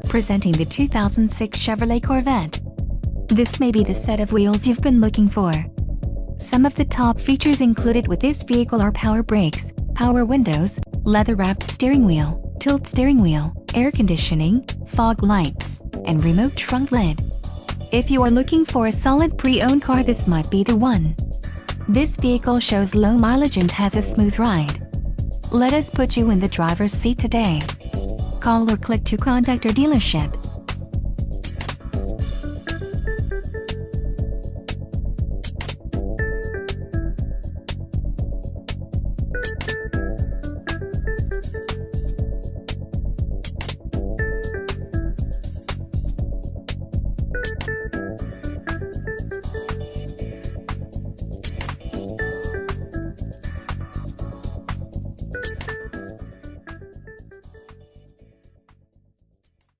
Presenting the 2006 Chevrolet Corvette. This may be the set of wheels you've been looking for. Some of the top features included with this vehicle are power brakes, power windows, leather-wrapped steering wheel, tilt steering wheel, air conditioning, fog lights, and remote trunk lid. If you are looking for a solid pre-owned car, this might be the one. This vehicle shows low mileage and has a smooth ride. Let us put you in the driver's seat today. Call or click to contact our dealership.